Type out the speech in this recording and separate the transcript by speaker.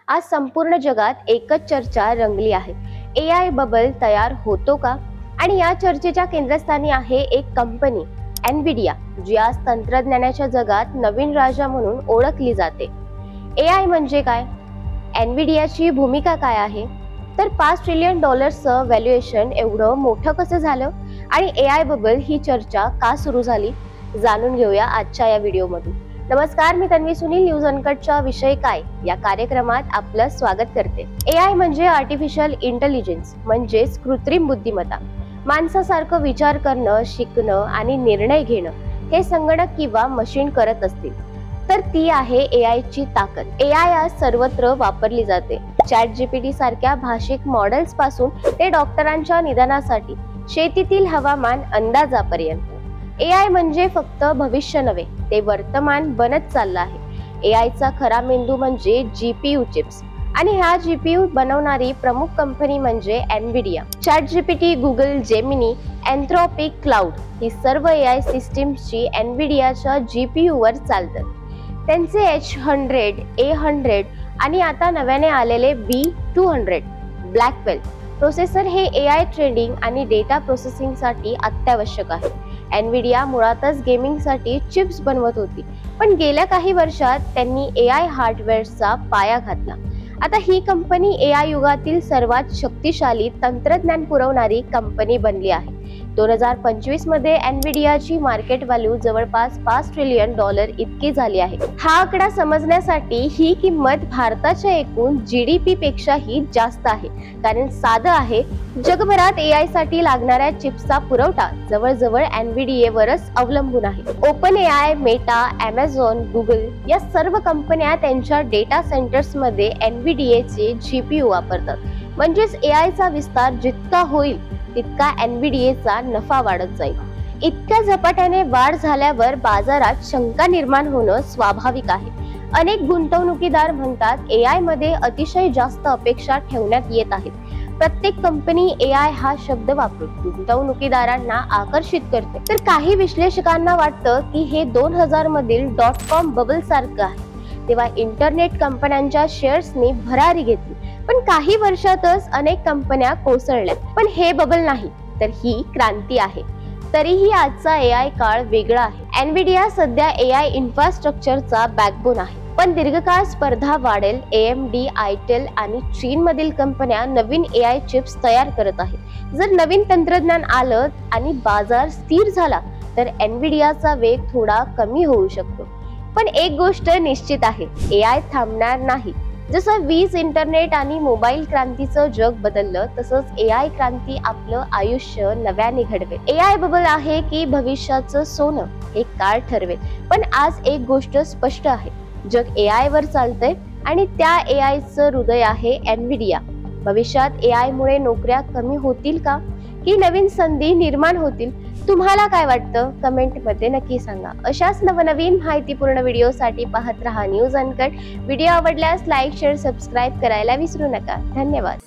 Speaker 1: आज संपूर्ण जगात एकच चर्चा रंगली आहे। एआय बबल तयार होतो का? आणि या चर्चेच्या केंद्रस्थानी आहे एक कंपनी एनविडिया, जी आज तंत्रज्ञानाच्या जगात नवीन राजा म्हणून ओळखली जाते। एआय म्हणजे काय? एनविडियाची भूमिका काय आहे? तर $5 ट्रिलियन व्हॅल्युएशन एवढं मोठं कसं झालं आणि एआय बबल ही चर्चा का सुरू झाली, जाणून घेऊया आजच्या या व्हिडिओमधून। नमस्कार, मी तन्वी सुनील, न्यूज अनकटच्या विषय काय या कार्यक्रमात आपलं स्वागत करते। एआय म्हणजे आर्टिफिशियल इंटेलिजन्स, म्हणजेच कृत्रिम बुद्धिमत्ता। माणसासारखं विचार करणं, शिकणं आणि निर्णय घेणं हे संगणक किंवा मशीन करत असतील तर ती आहे एआय ची ताकद। एआय आज सर्वत्र वापरली जाते। ChatGPT सारख्या भाषिक मॉडेल्स पासून ते डॉक्टरांच्या निदानासाठी, शेतीतील हवामान अंदाजापर्यंत। एआय म्हणजे फक्त भविष्य नव्हे, ते वर्तमान बनत चाललं आहे। एआय चा खरा मेंदू म्हणजे जीपीयू चिप्स, आणि ह्या जीपीयू बनवणारी प्रमुख कंपनी म्हणजे Nvidia. ChatGPT, Google, Gemini, Anthropic, Claude ही सर्व एआय सिस्टीम्सची एनविडियाच्या जीपीयू वर चालतात। त्यांचे H100, A100 आणि आता नव्याने आलेले B200 ब्लॅकवेल प्रोसेसर हे एआय ट्रेनिंग आणि डेटा प्रोसेसिंग साठी अत्यावश्यक आहे। एनविडिया मुळातच गेमिंग साठी चिप्स बनवत होती, पण गेल्या काही वर्षात त्यांनी एआय हार्डवेअरचा पाया घातला। आता ही कंपनी एआय युगातील सर्वात शक्तिशाली तंत्रज्ञान पुरवणारी कंपनी बनली आहे। 2025 मध्ये एनविडियाची मार्केट व्हॅल्यू जवळपास $5 ट्रिलियन इतकी झाली आहे। हा आकडा समजण्यासाठी ही किंमत भारताच्या एकूण जीडीपी पेक्षाही जास्त आहे, कारण साधं आहे, जगभरात एआय साठी लागणाऱ्या चिप्सचा पुरवठा जवळजवळ एनविडियावरच अवलंबून आहे। Open AI, Meta, Amazon, Google या सर्व कंपन्या त्यांच्या डेटा सेंटर्स मध्ये एनविडियाचे जीपीयू वापरतात। म्हणजेच एआय चा विस्तार जितका होईल तितका एनविडियाचा नफा वाढत जाईल। इतक्या झपाट्याने वाढ झाल्यावर बाजारात शंका निर्माण होणं स्वाभाविक आहे। अनेक गुंतवणुकीदार म्हणतात एआय मध्ये अतिशय जास्त अपेक्षा ठेवण्यात येत आहेत। प्रत्येक कंपनी एआय हा शब्द वापरून गुंतवणुकीदारांना आकर्षित करते, तर काही विश्लेषकांना वाटतं की हे 2000 मधील .com बबल सारखं आहे, तेव्हा इंटरनेट कंपन्यांच्या शेअर्सनी भरारी घेतली, पण काही वर्षातच अनेक कंपन्या कोसळल्या। पण हे बबल नाही, तर ही क्रांती आहे। तरीही आजचा एआय काळ वेगळा आहे। एनविडिया सध्या एआय इन्फ्रास्ट्रक्चरचा बॅकबोन आहे, पण दीर्घकाळ स्पर्धा वाढेल। AMD, आयटेल आणि चीन मधील कंपन्या नवीन एआय चिप्स तयार करत आहेत। जर नवीन तंत्रज्ञान आलं आणि बाजार स्थिर झाला तर एनविडियाचा वेग थोडा कमी होऊ शकतो। पण एक गोष्ट निश्चित आहे, एआय थांबणार नाही। जसं वीज, इंटरनेट आणि मोबाईल क्रांतीचं जग बदललं, तसंच एआय क्रांती आपलं आयुष्य नव्याने घडवेल। एआय बबल आहे की भविष्याचं सोनं हे काळ ठरवेल, पण आज एक गोष्ट स्पष्ट आहे, जग एआय वर चालतंय आणि त्या एआय चं हृदय आहे एनविडिया। भविष्यात एआय मुळे नोकऱ्या कमी होतील का, की नवीन संधी निर्माण होतील? तुम्हाला काय वाटतं? कमेंट मध्ये नक्की सांगा। अशाच नवनवीन माहितीपूर्ण व्हिडिओसाठी पाहत रहा न्यूज अनकट। व्हिडिओ आवडल्यास लाईक, शेअर, सबस्क्राईब करायला विसरू नका। धन्यवाद।